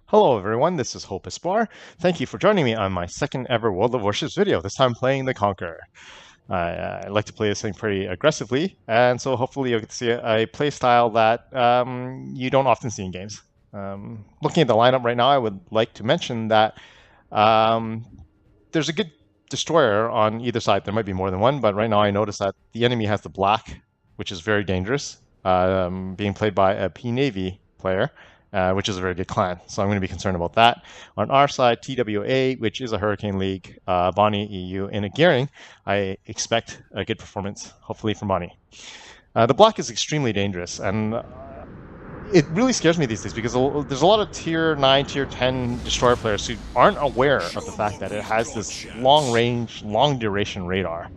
Hello everyone, this is Hopespoir. Thank you for joining me on my second ever World of Warships video, this time playing the Conqueror. I like to play this thing pretty aggressively, and so hopefully you'll get to see a play style that you don't often see in games. Looking at the lineup right now, I would like to mention that there's a good destroyer on either side. There might be more than one, but right now I notice that the enemy has the black, which is very dangerous, being played by a P-Navy player. Which is a very good clan. So I'm going to be concerned about that. On our side, TWA, which is a Hurricane League, Bonnie, EU, in a gearing, I expect a good performance, hopefully from Bonnie. The black is extremely dangerous, and it really scares me these days because there's a lot of Tier 9, Tier 10 destroyer players who aren't aware of the fact that it has this long-range, long-duration radar,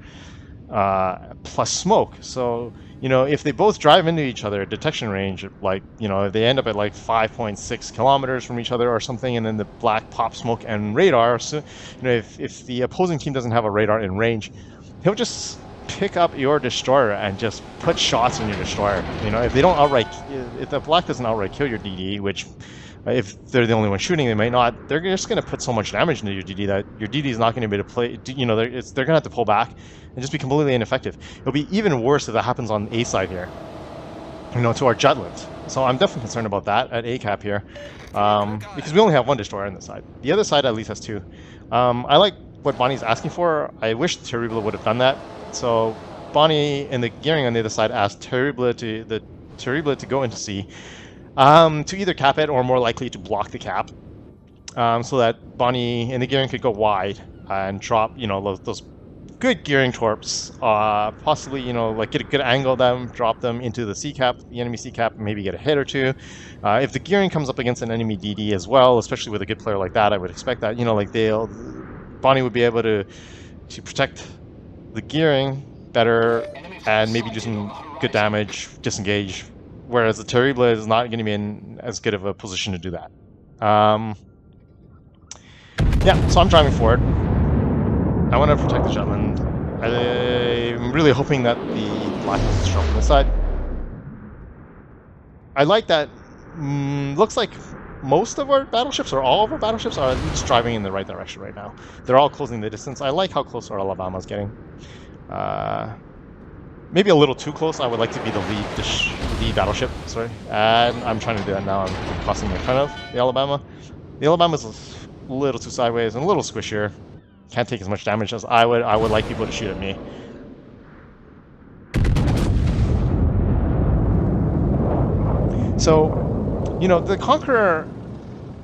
plus smoke. So if they both drive into each other at detection range, like, if they end up at like 5.6 kilometers from each other or something, and then the black pop smoke and radar, so, if the opposing team doesn't have a radar in range, he'll just pick up your destroyer and just put shots in your destroyer. If they don't outright, if the black doesn't outright kill your DD, which if they're the only one shooting, they might not. They're just going to put so much damage into your DD that your DD is not going to be able to play. They're going to have to pull back and just be completely ineffective. It'll be even worse if that happens on A side here, to our Jutland. So I'm definitely concerned about that at A cap here, because we only have one destroyer on this side. The other side at least has two. I like what Bonnie's asking for. I wish Terrible would have done that. So Bonnie in the gearing on the other side asked Terrible to go into C. To either cap it or more likely to block the cap, so that Bonnie in the gearing could go wide and drop, those good gearing torps, possibly, get a good angle of them, drop them into the C cap, the enemy C cap, maybe get a hit or two. If the gearing comes up against an enemy DD as well, especially with a good player like that, I would expect that, Bonnie would be able to protect the gearing better and maybe do some good damage, disengage. Whereas the Terrible is not going to be in as good of a position to do that. Yeah, so I'm driving forward. I want to protect the Jutland. I'm really hoping that the black is strong on this side. I like that. Looks like most of our battleships, or all of our battleships, are at least driving in the right direction right now. They're all closing the distance. I like how close our Alabama's getting. Maybe a little too close. I would like to be the lead battleship, sorry. And I'm trying to do that now. I'm crossing in front of the Alabama. The Alabama's a little too sideways and a little squishier. Can't take as much damage as I would. I would like people to shoot at me. So, the Conqueror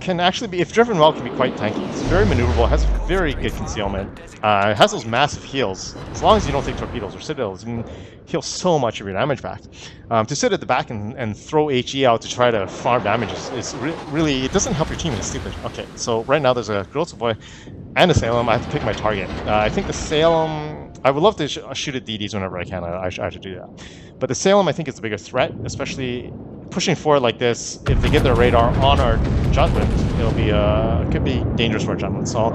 can actually be, if driven well, can be quite tanky. It's very maneuverable, has very good concealment, it has those massive heals. As long as you don't take torpedoes or citadels, you can heal so much of your damage back. To sit at the back and throw HE out to try to farm damage is really, it doesn't help your team, it's stupid. Okay, so right now there's a Hopespoir and a Salem. I have to pick my target. I think the Salem, I would love to shoot at DDs whenever I can. I should do that. But the Salem, I think, is the bigger threat, especially pushing forward like this. If they get their radar on our Jutland, it could be dangerous for our Jutland. So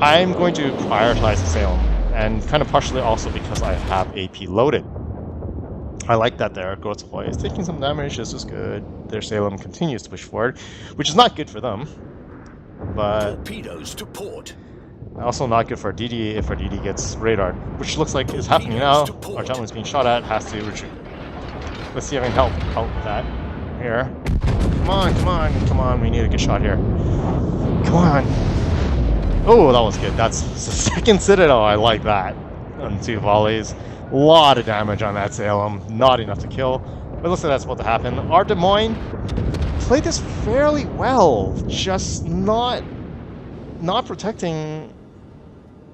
I'm going to prioritize the Salem, and kind of partially also because I have AP loaded. I like that their Hopespoir is taking some damage. This is good. Their Salem continues to push forward, which is not good for them. But torpedoes to port. Also not good for our DD if our DD gets radar, which looks like is happening now. Our Jutland's being shot at, has to retreat. Let's see if I can help out with that here. Come on, we need a good shot here. Come on. Oh, that was good. That's the second Citadel. I like that. On 2 volleys. A lot of damage on that Salem. Not enough to kill. But looks like that's about to happen. Our Des Moines played this fairly well. Just not protecting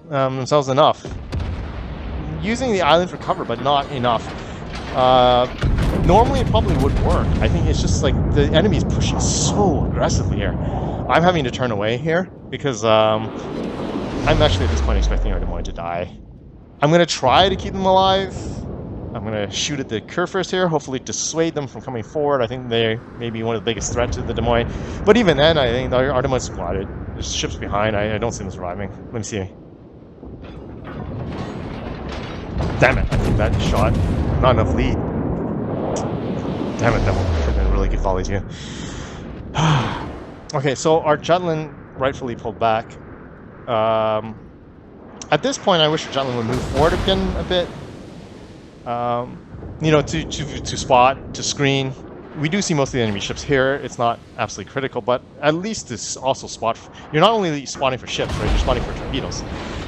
themselves enough. Using the island for cover, but not enough. Normally it probably would work. I think it's just like the enemy's pushing so aggressively here. I'm having to turn away here because I'm actually at this point expecting our Des Moines to die. I'm going to try to keep them alive. I'm going to shoot at the Kerr first here, hopefully dissuade them from coming forward. I think they may be one of the biggest threats to the Des Moines. But even then, I think our Des Moines is squatted. There's ships behind. I don't see them surviving. Let me see. Damn it, I think that shot. Not enough lead. Damn it, that would have been a really good volley too. Okay, so our Jutland rightfully pulled back. At this point, I wish Jutland would move forward again a bit. You know, to spot, to screen. We do see most of the enemy ships here. It's not absolutely critical, but at least to also spot. You're not only spotting for ships, right? You're spotting for torpedoes.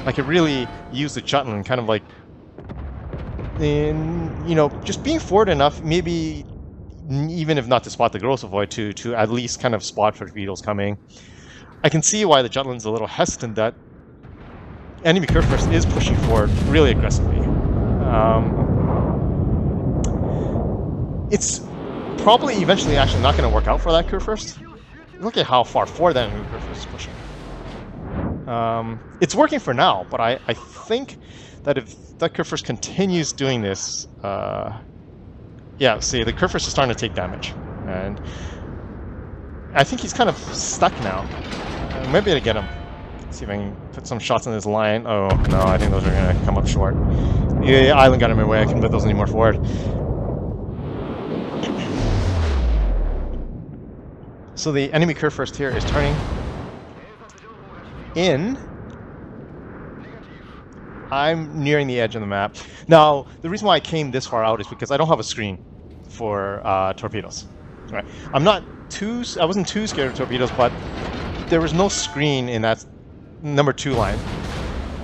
I could really use the Jutland kind of like in, you know, just being forward enough, maybe even if not to spot the Grosavoy, to at least kind of spot for torpedoes coming. I can see why the Jutland's a little hesitant that enemy Curfirst is pushing forward really aggressively. It's probably eventually actually not going to work out for that Curfirst. Look at how far forward that enemy Curfirst is pushing. It's working for now, but I think that if that Curfirst continues doing this, yeah, see, the Curfirst is starting to take damage, and I think he's kind of stuck now. Maybe to get him. See if I can put some shots on his line. Oh, no, I think those are going to come up short. Yeah, Island got in my way. I couldn't put those anymore forward. So the enemy Curfirst here is turning in. I'm nearing the edge of the map. Now, the reason why I came this far out is because I don't have a screen for torpedoes. Right? I wasn't too scared of torpedoes, but there was no screen in that number 2 line.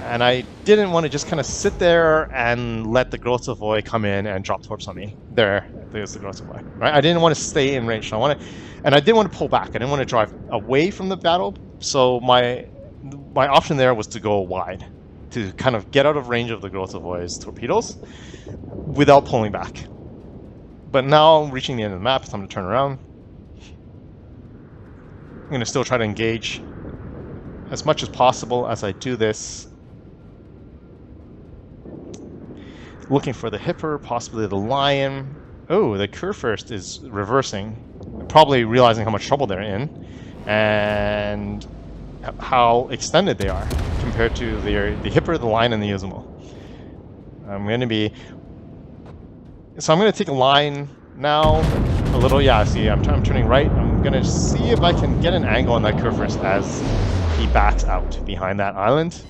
And I didn't want to just kind of sit there and let the Grosavoy come in and drop torps on me. There's the Grosavoy. Right? I didn't want to stay in range. And I didn't want to pull back. I didn't want to drive away from the battle. So my option there was to go wide, to kind of get out of range of the Grosavoy's torpedoes without pulling back. But now, reaching the end of the map, it's time to turn around. I'm going to still try to engage as much as possible as I do this. Looking for the Hipper, possibly the Lion. Oh, the Curfirst is reversing, probably realizing how much trouble they're in, and how extended they are compared to the Hipper, the Lion, and the Izumo. I'm going to take a line now, a little, yeah, see, I'm turning right. I'm going to see if I can get an angle on that Curfirst as he backs out behind that island.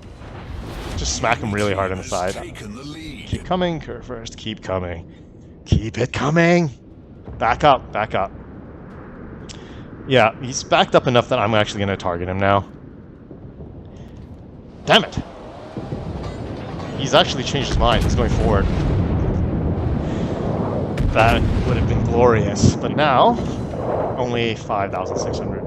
Just smack him really hard on the side. Keep coming, Curfirst, keep coming. Keep it coming! Back up, back up. Yeah, he's backed up enough that I'm actually going to target him now. Damn it! He's actually changed his mind. He's going forward. That would have been glorious. But now, only 5,600.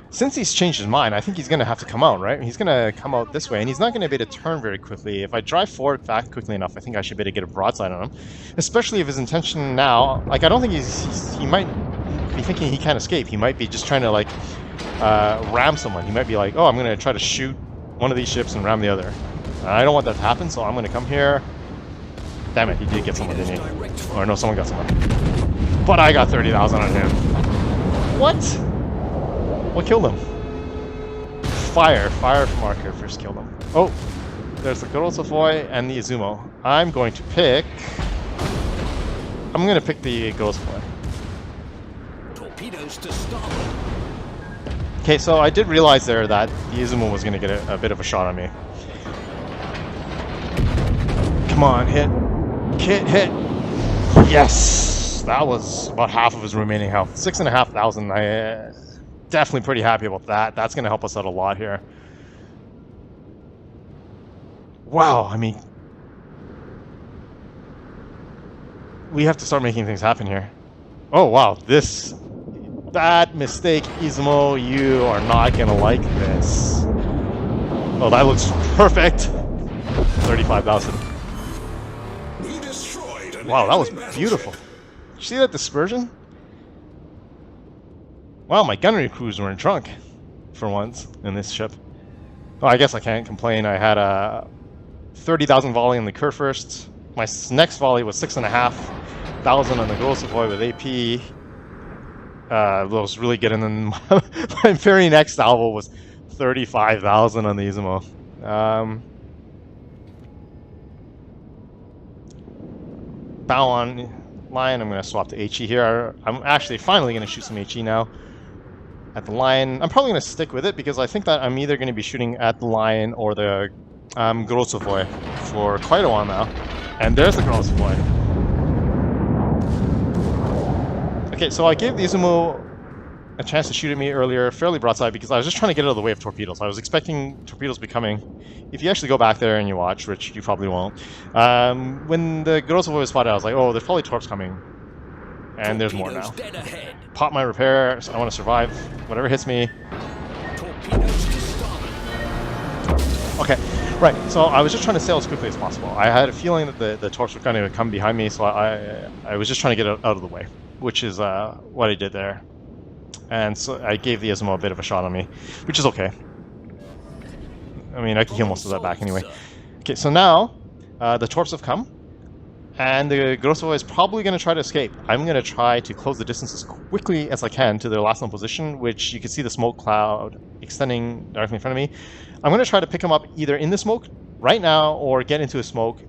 Since he's changed his mind, I think he's going to have to come out, right? He's going to come out this way, and he's not going to be able to turn very quickly. If I drive forward back quickly enough, I think I should be able to get a broadside on him. Especially if his intention now, like, I don't think he might be thinking he can't escape. He might be just trying to, like, ram someone. He might be like, oh, I'm going to try to shoot one of these ships and ram the other. I don't want that to happen, so I'm going to come here. Damn it, he did get someone, didn't he? Or no, someone got someone. But I got 30,000 on him. What? What killed him? Fire from our Curfirst killed him. Oh, there's the Grosavoy and the Izumo. I'm going to pick the Grosavoy. Torpedoes to starboard. Okay, so I did realize there that the Izumo was going to get a bit of a shot on me. Come on, hit. Hit. Yes! That was about half of his remaining health. 6,500. Definitely pretty happy about that. That's going to help us out a lot here. Wow, I mean, we have to start making things happen here. Oh, wow, that mistake, Izumo, you are not going to like this. Oh, that looks perfect. 35,000. Wow, that was beautiful. Did you see that dispersion? Wow, my gunnery crews were drunk for once in this ship. Oh, I guess I can't complain. I had a 30,000 volley on the Curfirst. My next volley was 6,500 on the Grosavoy with AP. That was really good. And then my very next salvo was 35,000 on the Izumo. Bow on. Lion. I'm going to swap to HE here. I'm actually finally going to shoot some HE now at the Lion. I'm probably going to stick with it because I think that I'm either going to be shooting at the Lion or the Grozovoi for quite a while now. And there's the Grozovoi. Okay, so I gave the Izumo a chance to shoot at me earlier, fairly broadside, because I was just trying to get out of the way of torpedoes. I was expecting torpedoes to be coming. If you actually go back there and you watch, which you probably won't, when the Grozovoi was spotted, I was like, oh, there's probably torps coming. And there's more now. Pop my repair, so I want to survive. Whatever hits me. Okay, right, so I was just trying to sail as quickly as possible. I had a feeling that the torps were going to come behind me, so I was just trying to get out of the way, which is what I did there. And so I gave the Izumo a bit of a shot on me, which is okay. I mean, I can heal most of that back anyway. Okay, so now the torps have come, and the Grozovoi is probably going to try to escape. I'm going to try to close the distance as quickly as I can to their last known position, which you can see the smoke cloud extending directly in front of me. I'm going to try to pick them up either in the smoke right now or get into a smoke,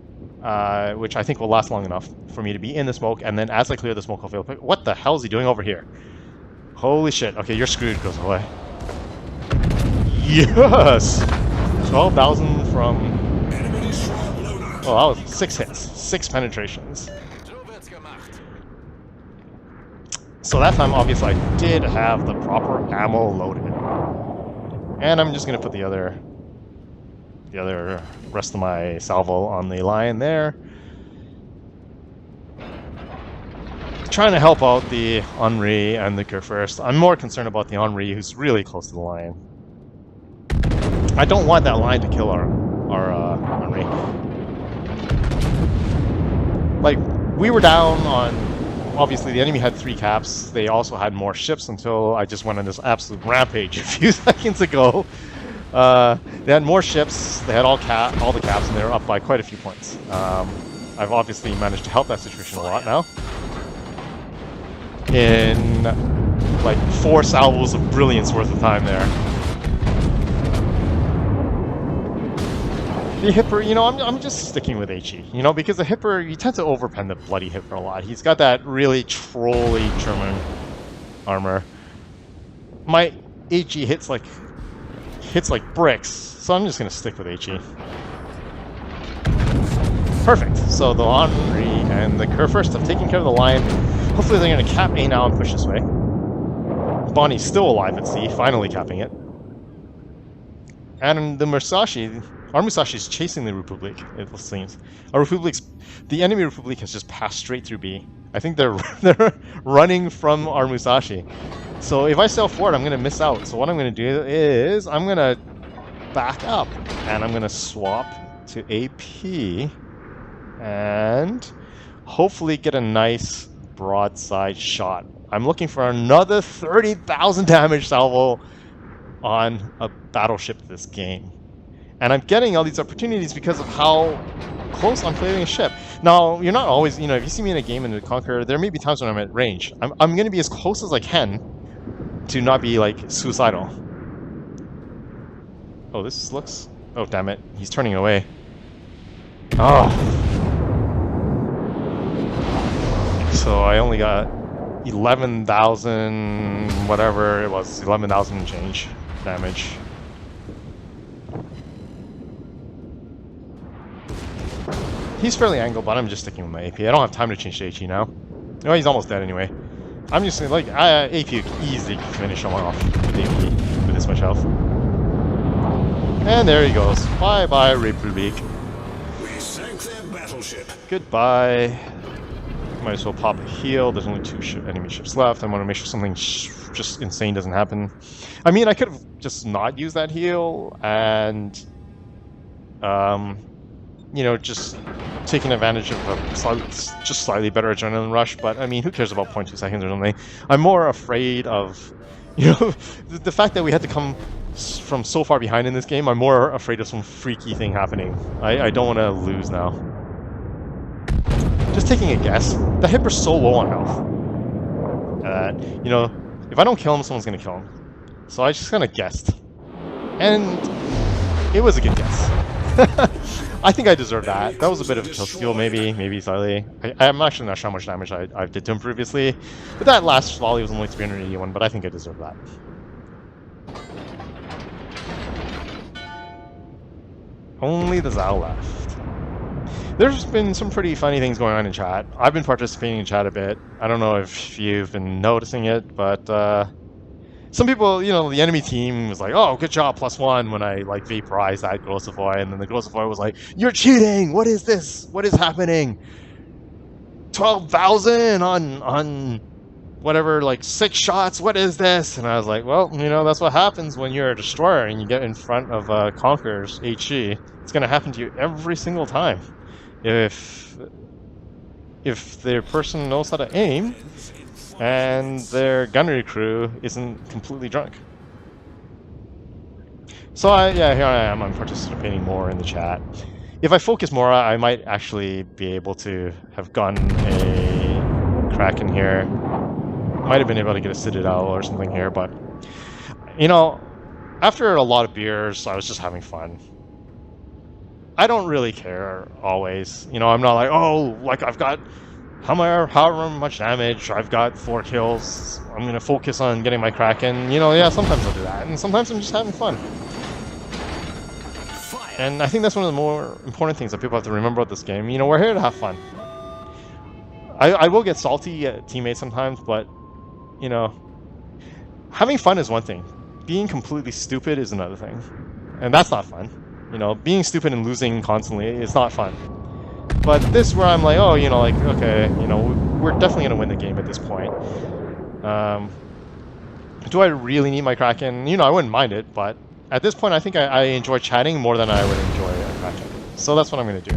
which I think will last long enough for me to be in the smoke, and then as I clear the smoke, I'll feel quick. What the hell is he doing over here? Holy shit. Okay, you're screwed, goes away. Yes! 12,000 from... Oh, that was 6 hits. 6 penetrations. So that time, obviously, I did have the proper ammo loaded. And I'm just going to put the other rest of my salvo on the Lion there. Trying to help out the Henri and the Kurfürst. I'm more concerned about the Henri, who's really close to the Lion. I don't want that Lion to kill our Henri. Like, we were down on... Obviously, the enemy had 3 caps. They also had more ships until I just went on this absolute rampage a few seconds ago. They had more ships. They had all the caps, and they were up by quite a few points. I've obviously managed to help that situation a lot now. In like 4 salvos of brilliance worth of time there. The Hipper, you know, I'm just sticking with HE, you know, because the Hipper, you tend to overpen the bloody Hipper a lot. He's got that really trolly German armor. My HE hits like bricks, so I'm just gonna stick with HE. Perfect. So the Henri and the Kurfürst have taken care of the Lion. Hopefully they're going to cap A now and push this way. Bonnie's still alive at sea, finally capping it. And the Musashi, our Musashi is chasing the Republic, it seems. The enemy Republic has just passed straight through B. I think they're running from our Musashi. So if I sail forward, I'm going to miss out. So what I'm going to do is I'm going to back up, and I'm going to swap to AP, and hopefully get a nice broadside shot. I'm looking for another 30,000 damage salvo on a battleship this game. And I'm getting all these opportunities because of how close I'm clearing a ship. Now, you're not always, you know, if you see me in a game in the Conqueror, there may be times when I'm at range. I'm going to be as close as I can to not be, like, suicidal. Oh, this looks... Oh, damn it. He's turning away. Oh. So I only got 11,000, whatever it was, 11,000 change damage. He's fairly angled, but I'm just sticking with my AP. I don't have time to change to HE now. Oh, he's almost dead anyway. I'm just gonna, like, AP easily finish him off with AP with this much health. And there he goes. Bye bye, Republic. We sank their battleship. Goodbye. Might as well pop a heal. There's only 2 enemy ships left. I want to make sure something just insane doesn't happen. I mean, I could have just not used that heal and, you know, just taking advantage of a slightly better adrenaline rush. But I mean, who cares about 0.2 seconds or something? I'm more afraid of, you know, the fact that we had to come from so far behind in this game. I'm more afraid of some freaky thing happening. I don't want to lose now. Just taking a guess. The Hipper's so low on health. You know, if I don't kill him, someone's gonna kill him. So I just kind of guessed. And it was a good guess. I think I deserve that. That was a bit of a kill steal, maybe slightly. I'm actually not sure how much damage I did to him previously, but that last volley was only 381, but I think I deserve that. Only the Zao left. There's been some pretty funny things going on in chat. I've been participating in chat a bit. I don't know if you've been noticing it, but some people, you know, the enemy team was like, "Oh, good job, +1," when I like vaporized that Grossivoy, and then the Grossivoy was like, "You're cheating! What is this? What is happening? 12,000 on whatever, like 6 shots. What is this?" And I was like, "Well, you know, that's what happens when you're a destroyer and you get in front of Conqueror's HE. It's gonna happen to you every single time. If their person knows how to aim and their gunnery crew isn't completely drunk." So yeah, here I am. I'm participating more in the chat. If I focus more, I might actually be able to have gotten a Kraken here. Might have been able to get a Citadel or something here, but you know, after a lot of beers, I was just having fun. I don't really care always. You know, I'm not like, oh, like I've got however much damage, I've got 4 kills, I'm gonna focus on getting my Kraken. You know, yeah, sometimes I'll do that, and sometimes I'm just having fun. And I think that's one of the more important things that people have to remember about this game. You know, we're here to have fun. I will get salty at teammates sometimes, but, you know, having fun is one thing. Being completely stupid is another thing. And that's not fun. You know, being stupid and losing constantly is not fun. But this where I'm like, oh, you know, like, okay, you know, we're definitely going to win the game at this point. Do I really need my Kraken? You know, I wouldn't mind it, but at this point I think I enjoy chatting more than I would enjoy a Kraken. So that's what I'm going to do.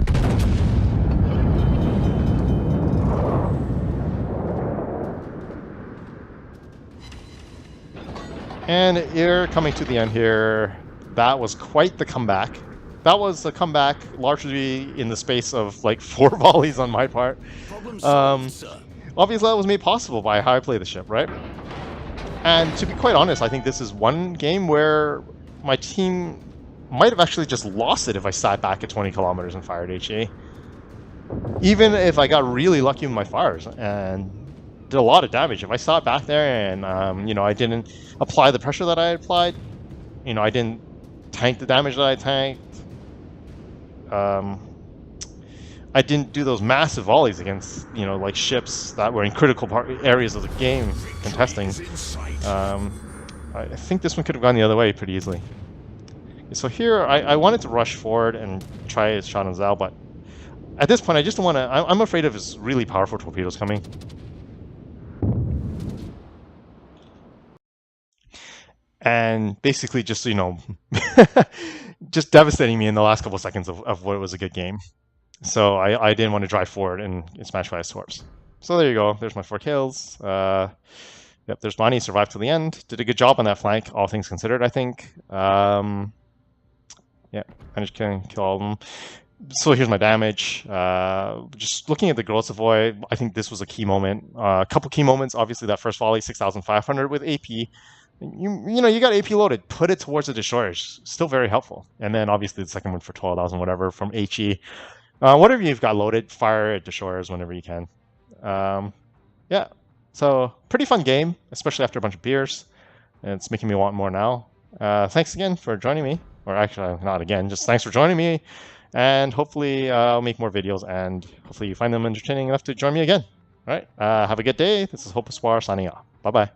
And you're coming to the end here. That was quite the comeback. That was a comeback largely in the space of like 4 volleys on my part. Obviously that was made possible by how I play the ship, right? And to be quite honest, I think this is one game where my team might have actually just lost it if I sat back at 20 kilometers and fired HE. Even if I got really lucky with my fires and did a lot of damage. If I sat back there and, you know, I didn't apply the pressure that I applied, you know, I didn't tank the damage that I tanked, I didn't do those massive volleys against, you know, like ships that were in critical areas of the game contesting. I think this one could have gone the other way pretty easily. So here, I wanted to rush forward and try a shot on Zao, but at this point, I just don't want to. I'm afraid of his really powerful torpedoes coming. And basically just, you know, just devastating me in the last couple of seconds of what was a good game. So I didn't want to drive forward and smash by his torps. So there you go. There's my 4 kills. Yep, there's Bonnie. Survived to the end. Did a good job on that flank, all things considered, I think. Yeah, managed to kill all of them. So here's my damage. Just looking at the Grossivoy, I think this was a key moment. A couple key moments. Obviously, that first volley, 6,500 with AP. You know, you got AP loaded. Put it towards the destroyers. Still very helpful. And then obviously the second one for 12,000 whatever from HE. Whatever you've got loaded, fire at destroyers whenever you can. Yeah. So pretty fun game, especially after a bunch of beers. And it's making me want more now. Thanks again for joining me. Or actually, not again. Just thanks for joining me. And hopefully I'll make more videos. And hopefully you find them entertaining enough to join me again. All right. Have a good day. This is Hopespoir signing off. Bye-bye.